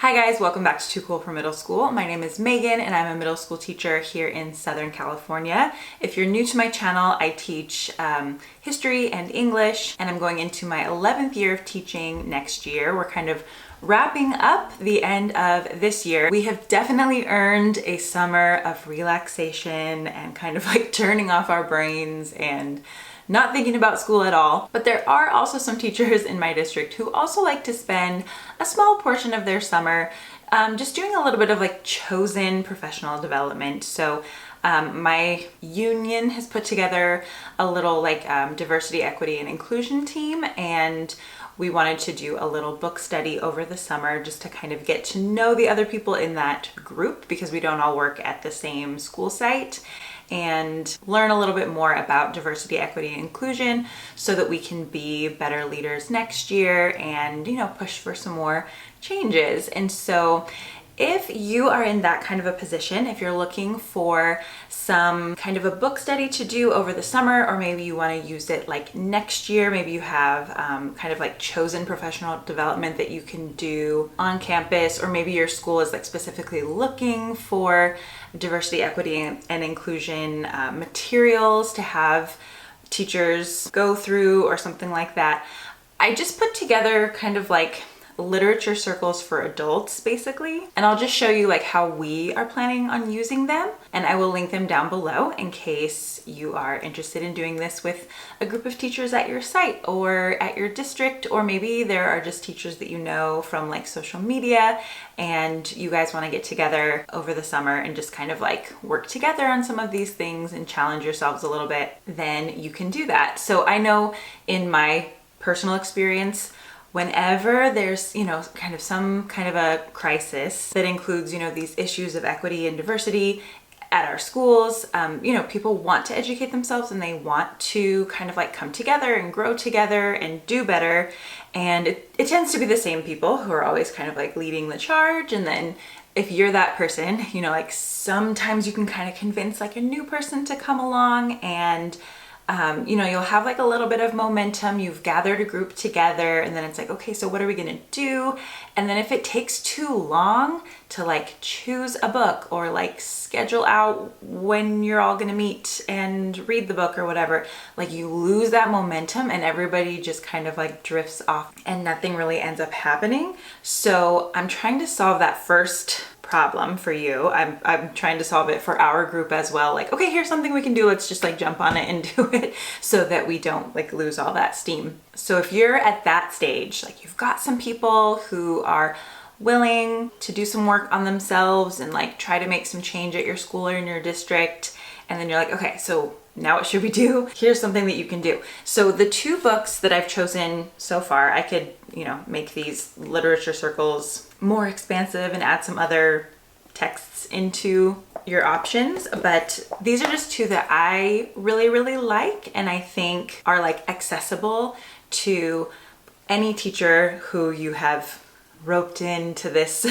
Hi guys, welcome back to Too Cool for Middle School. My name is Megan and I'm a middle school teacher here in Southern California. If you're new to my channel, I teach history and English, and I'm going into my 11th year of teaching next year. We're kind of wrapping up the end of this year. We have definitely earned a summer of relaxation and kind of like turning off our brains and not thinking about school at all. But there are also some teachers in my district who also like to spend a small portion of their summer just doing a little bit of like chosen professional development. So my union has put together a little like diversity, equity, and inclusion team, and we wanted to do a little book study over the summer just to kind of get to know the other people in that group, because we don't all work at the same school site, and learn a little bit more about diversity, equity, and inclusion so that we can be better leaders next year and, you know, push for some more changes. And so if you are in that kind of a position, if you're looking for some kind of a book study to do over the summer, or maybe you want to use it like next year, maybe you have kind of like chosen professional development that you can do on campus, or maybe your school is like specifically looking for diversity, equity, and inclusion materials to have teachers go through or something like that. I just put together kind of like literature circles for adults basically, and I'll just show you like how we are planning on using them, and I will link them down below in case you are interested in doing this with a group of teachers at your site or at your district, or maybe there are just teachers that you know from like social media and you guys want to get together over the summer and just kind of like work together on some of these things and challenge yourselves a little bit. Then you can do that. So I know in my personal experience, whenever there's, you know, kind of some kind of a crisis that includes, you know, these issues of equity and diversity at our schools, you know, people want to educate themselves and they want to kind of like come together and grow together and do better. And it tends to be the same people who are always kind of like leading the charge. And then if you're that person, you know, like sometimes you can kind of convince like a new person to come along, and you know, you'll have like a little bit of momentum. You've gathered a group together, and then it's like, okay, so what are we gonna do? And then if it takes too long to like choose a book or like schedule out when you're all gonna meet and read the book or whatever, like you lose that momentum and everybody just kind of like drifts off and nothing really ends up happening. So I'm trying to solve that first problem for you. I'm trying to solve it for our group as well. Like, okay, here's something we can do. Let's just like jump on it and do it so that we don't like lose all that steam. So if you're at that stage, like you've got some people who are willing to do some work on themselves and like try to make some change at your school or in your district, and then you're like, okay, so now what should we do? Here's something that you can do. So the two books that I've chosen so far, I could, you know, make these literature circles more expansive and add some other texts into your options, but these are just two that I really like and I think are like accessible to any teacher who you have roped into this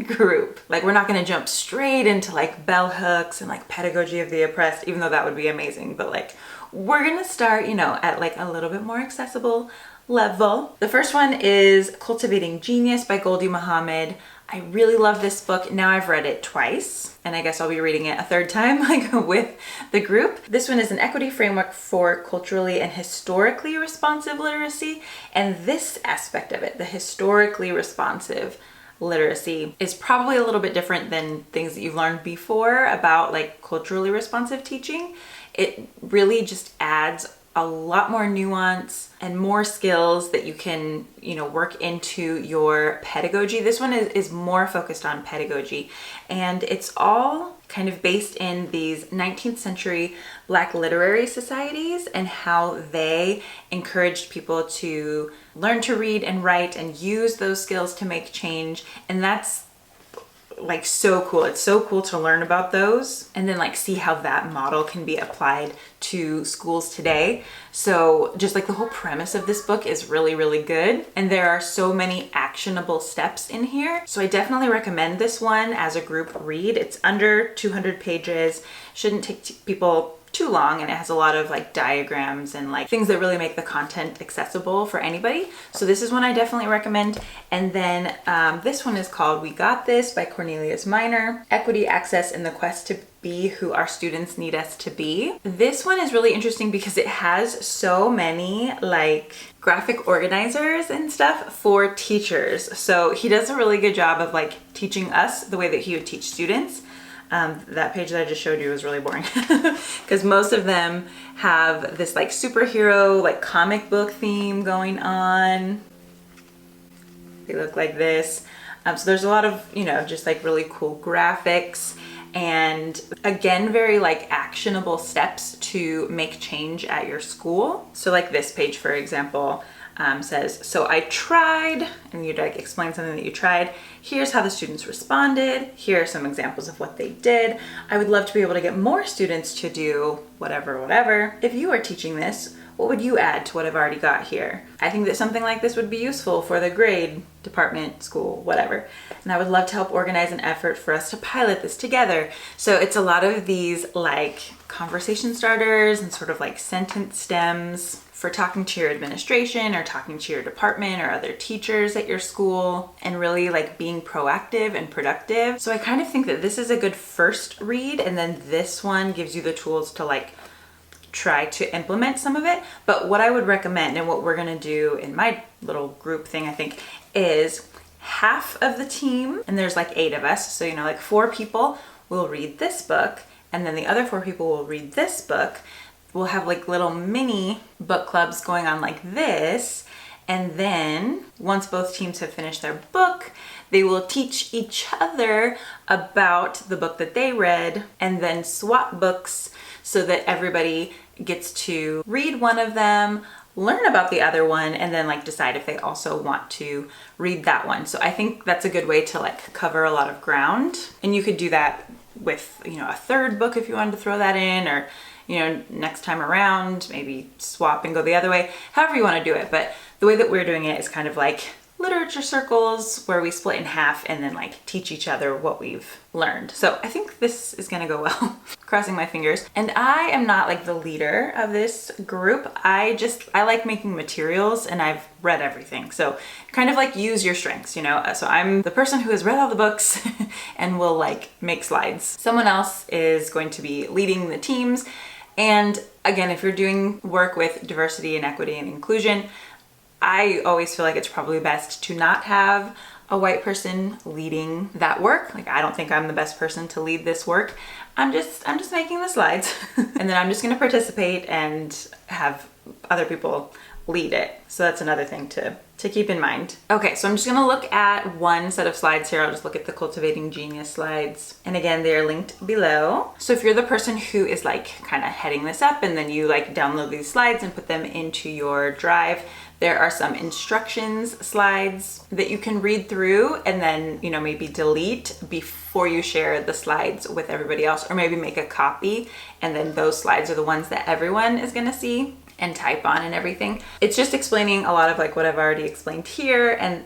group. Like, we're not going to jump straight into like bell hooks and like pedagogy of the oppressed, even though that would be amazing, but like we're going to start, you know, at like a little bit more accessible level. The first one is Cultivating Genius by Goldie Muhammad. I really love this book. Now I've read it twice, and I guess I'll be reading it a third time like with the group. This one is an equity framework for culturally and historically responsive literacy, and this aspect of it, the historically responsive literacy, is probably a little bit different than things that you've learned before about like culturally responsive teaching. It really just adds a lot more nuance and more skills that you can, you know, work into your pedagogy. This one is more focused on pedagogy, and it's all kind of based in these 19th century Black literary societies and how they encouraged people to learn to read and write and use those skills to make change. And that's like so cool. It's so cool to learn about those and then like see how that model can be applied to schools today. So just like the whole premise of this book is really good, and there are so many actionable steps in here. So I definitely recommend this one as a group read. It's under 200 pages, shouldn't take people too long, and it has a lot of like diagrams and like things that really make the content accessible for anybody. So this is one I definitely recommend. And then this one is called We Got This by Cornelius Minor, Equity, Access, and the Quest to Be Who Our Students Need Us to Be. This one is really interesting because it has so many like graphic organizers and stuff for teachers. So he does a really good job of like teaching us the way that he would teach students. That page that I just showed you was really boring because most of them have this like superhero, like comic book theme going on. They look like this. So there's a lot of, you know, just like really cool graphics and again, very like actionable steps to make change at your school. So like this page, for example, says, so I tried, and you'd like explain something that you tried. Here's how the students responded. Here are some examples of what they did. I would love to be able to get more students to do whatever, whatever. If you are teaching this, what would you add to what I've already got here? I think that something like this would be useful for the grade department, school, whatever. And I would love to help organize an effort for us to pilot this together. So it's a lot of these like conversation starters and sort of like sentence stems for talking to your administration or talking to your department or other teachers at your school, and really like being proactive and productive. So I kind of think that this is a good first read, and then this one gives you the tools to like try to implement some of it. But what I would recommend, and what we're gonna do in my little group thing, I think, is half of the team, and there's like 8 of us, so you know, like 4 people will read this book, and then the other 4 people will read this book. We'll have like little mini book clubs going on like this. And then once both teams have finished their book, they will teach each other about the book that they read and then swap books so that everybody gets to read one of them, learn about the other one, and then like decide if they also want to read that one. So I think that's a good way to like cover a lot of ground. And you could do that with, you know, a third book if you wanted to throw that in, or you know, next time around, maybe swap and go the other way, however you want to do it. But the way that we're doing it is kind of like literature circles where we split in half and then like teach each other what we've learned. So I think this is gonna go well. Crossing my fingers. And I am not like the leader of this group. I like making materials, and I've read everything. So kind of like use your strengths, you know? So I'm the person who has read all the books and will like make slides. Someone else is going to be leading the teams. And again, if you're doing work with diversity and equity and inclusion, I always feel like it's probably best to not have a white person leading that work. Like, I don't think I'm the best person to lead this work. I'm just making the slides and then I'm just going to participate and have other people lead it. So that's another thing to keep in mind. Okay, so I'm just gonna look at one set of slides here. I'll just look at the Cultivating Genius slides. And again, they're linked below. So if you're the person who is like kind of heading this up and then you like download these slides and put them into your drive, there are some instructions slides that you can read through and then, you know, maybe delete before you share the slides with everybody else, or maybe make a copy and then those slides are the ones that everyone is gonna see and type on and everything. It's just explaining a lot of like what I've already explained here, and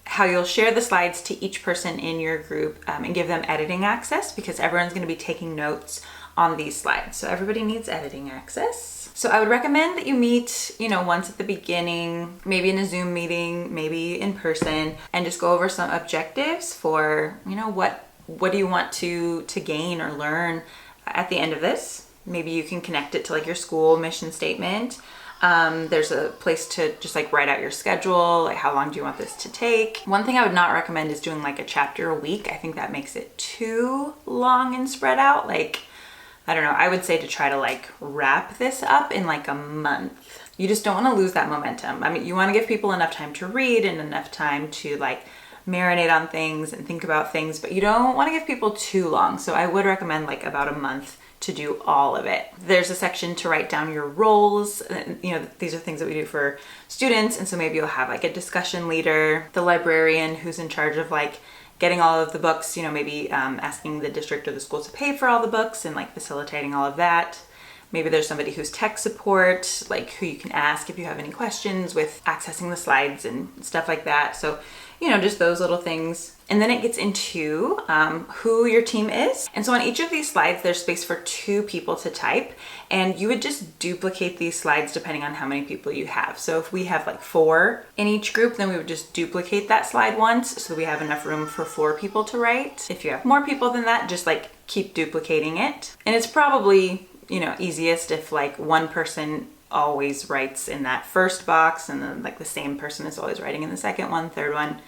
how you'll share the slides to each person in your group and give them editing access, because everyone's gonna be taking notes on these slides. So everybody needs editing access. So I would recommend that you meet, you know, once at the beginning, maybe in a Zoom meeting, maybe in person, and just go over some objectives for, you know, what do you want to gain or learn at the end of this. Maybe you can connect it to like your school mission statement. There's a place to just like write out your schedule, like how long do you want this to take. One thing I would not recommend is doing like a chapter a week. I think that makes it too long and spread out. Like, I don't know, I would say to try to like wrap this up in like a month. You just don't want to lose that momentum. I mean, you want to give people enough time to read and enough time to like marinate on things and think about things, but you don't want to give people too long. So I would recommend like about a month to do all of it. There's a section to write down your roles. You know, these are things that we do for students. And so maybe you'll have like a discussion leader, the librarian who's in charge of like getting all of the books, you know, maybe asking the district or the school to pay for all the books and like facilitating all of that. Maybe there's somebody who's tech support, like who you can ask if you have any questions with accessing the slides and stuff like that. So, just those little things. And then it gets into who your team is. And so on each of these slides, there's space for 2 people to type. And you would just duplicate these slides depending on how many people you have. So if we have like 4 in each group, then we would just duplicate that slide once so we have enough room for 4 people to write. If you have more people than that, just like keep duplicating it. And it's probably, easiest if like one person always writes in that first box and then like the same person is always writing in the second one, third one.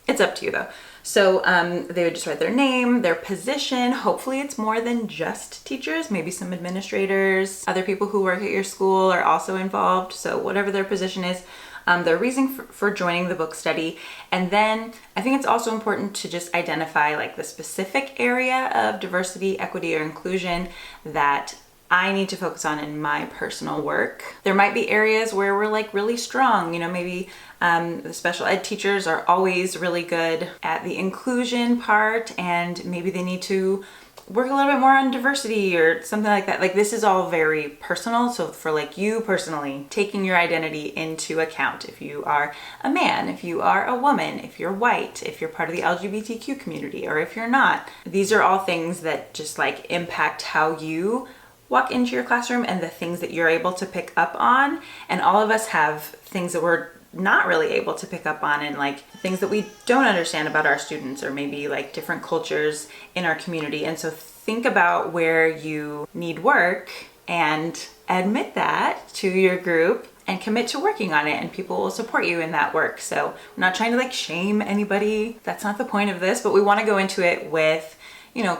It's up to you though. So they would just write their name, their position. Hopefully it's more than just teachers, maybe some administrators, other people who work at your school are also involved. So whatever their position is, their reason for joining the book study. And then I think it's also important to just identify like the specific area of diversity, equity, or inclusion that I need to focus on in my personal work. There might be areas where we're like really strong, maybe the special ed teachers are always really good at the inclusion part, and maybe they need to work a little bit more on diversity or something like that. Like this is all very personal. So for like you personally, taking your identity into account, if you are a man, if you are a woman, if you're white, if you're part of the LGBTQ community, or if you're not, these are all things that just like impact how you walk into your classroom and the things that you're able to pick up on. And all of us have things that we're not really able to pick up on, and like things that we don't understand about our students, or maybe like different cultures in our community. And so think about where you need work and admit that to your group and commit to working on it, and people will support you in that work. So we're not trying to like shame anybody. That's not the point of this, but we want to go into it with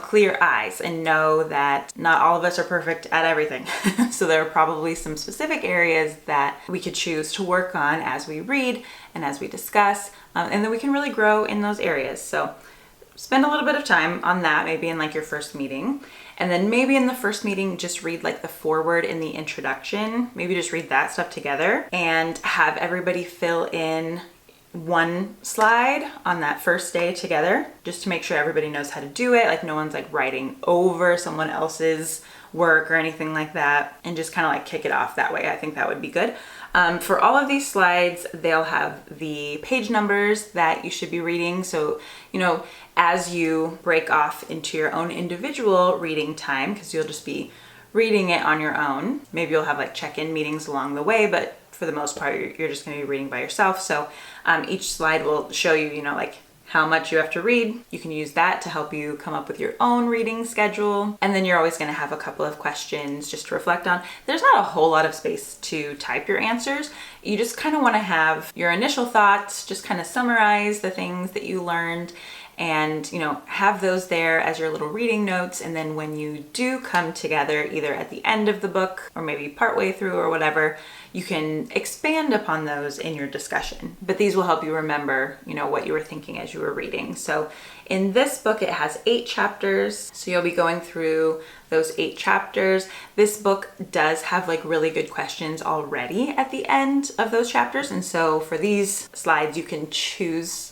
clear eyes and know that not all of us are perfect at everything. So there are probably some specific areas that we could choose to work on as we read and as we discuss, and then we can really grow in those areas. So spend a little bit of time on that, maybe in like your first meeting. And then maybe in the first meeting, just read like the foreword and the introduction. Maybe just read that stuff together and have everybody fill in one slide on that first day together, just to make sure everybody knows how to do it. Like no one's like writing over someone else's work or anything like that, and just kind of like kick it off that way. I think that would be good. For all of these slides, they'll have the page numbers that you should be reading. So, as you break off into your own individual reading time, because you'll just be reading it on your own. Maybe you'll have like check-in meetings along the way, but for the most part, you're just going to be reading by yourself. So each slide will show you, like how much you have to read. You can use that to help you come up with your own reading schedule. And then you're always going to have a couple of questions just to reflect on. There's not a whole lot of space to type your answers. You just kind of want to have your initial thoughts, just kind of summarize the things that you learned, and have those there as your little reading notes. And then when you do come together, either at the end of the book or maybe partway through or whatever, you can expand upon those in your discussion. But these will help you remember, what you were thinking as you were reading. So in this book, it has 8 chapters. So you'll be going through those 8 chapters. This book does have like really good questions already at the end of those chapters. And so for these slides, you can choose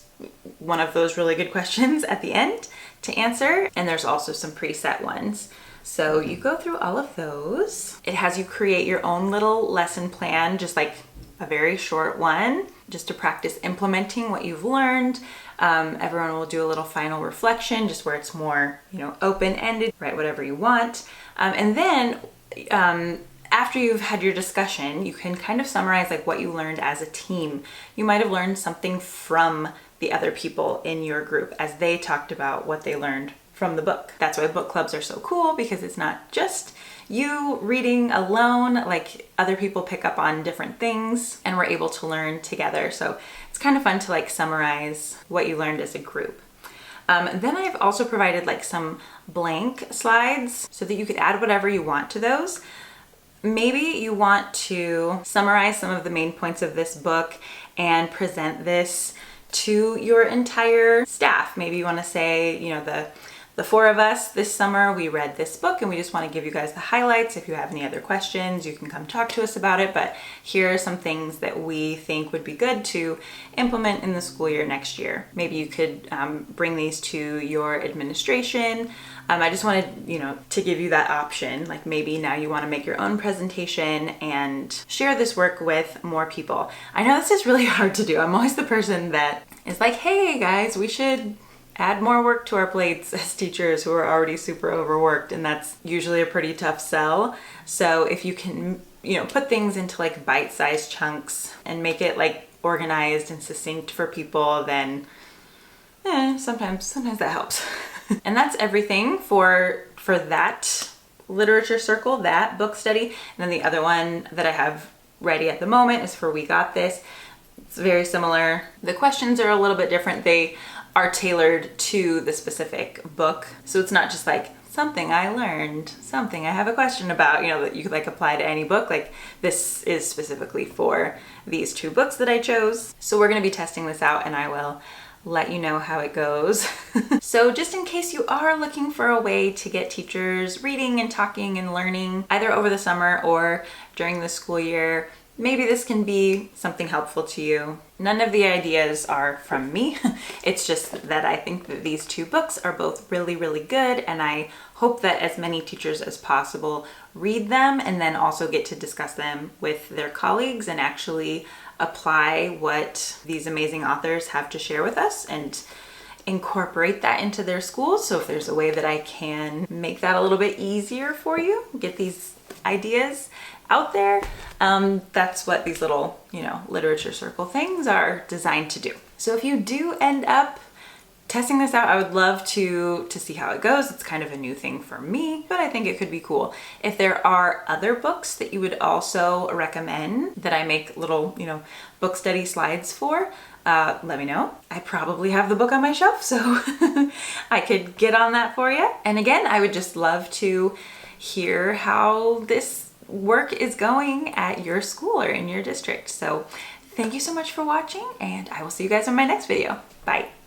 one of those really good questions at the end to answer. And there's also some preset ones. So you go through all of those. It has you create your own little lesson plan, just like a very short one, just to practice implementing what you've learned. Everyone will do a little final reflection, just where it's more, open-ended, write whatever you want. And then after you've had your discussion, you can kind of summarize like what you learned as a team. You might have learned something from the other people in your group as they talked about what they learned from the book. That's why book clubs are so cool, because it's not just you reading alone. Like other people pick up on different things and we're able to learn together. So it's kind of fun to like summarize what you learned as a group. Then I've also provided like some blank slides so that you could add whatever you want to those. Maybe you want to summarize some of the main points of this book and present this to your entire staff. Maybe you want to say, the 4 of us this summer, we read this book and we just want to give you guys the highlights. If you have any other questions, you can come talk to us about it. But here are some things that we think would be good to implement in the school year next year. Maybe you could bring these to your administration. I just wanted, to give you that option. Like maybe now you want to make your own presentation and share this work with more people. I know this is really hard to do. I'm always the person that is like, hey guys, we should add more work to our plates as teachers who are already super overworked, and that's usually a pretty tough sell. So if you can, put things into like bite-sized chunks and make it like organized and succinct for people, then sometimes that helps. And that's everything for that literature circle, that book study. And then the other one that I have ready at the moment is for We Got This. It's very similar. The questions are a little bit different. They are tailored to the specific book. So it's not just like something I learned, something I have a question about, that you could like apply to any book. Like this is specifically for these 2 books that I chose. So we're going to be testing this out, and I will let you know how it goes. So just in case you are looking for a way to get teachers reading and talking and learning either over the summer or during the school year, maybe this can be something helpful to you. None of the ideas are from me. It's just that I think that these 2 books are both really, really good, and I hope that as many teachers as possible read them and then also get to discuss them with their colleagues and actually apply what these amazing authors have to share with us and incorporate that into their schools. So if there's a way that I can make that a little bit easier for you, get these ideas out there, that's what these little, literature circle things are designed to do. So if you do end up testing this out, I would love to see how it goes. It's kind of a new thing for me, but I think it could be cool. If there are other books that you would also recommend that I make little, book study slides for, let me know. I probably have the book on my shelf, so I could get on that for you. And again, I would just love to hear how this work is going at your school or in your district. So thank you so much for watching, and I will see you guys in my next video. Bye.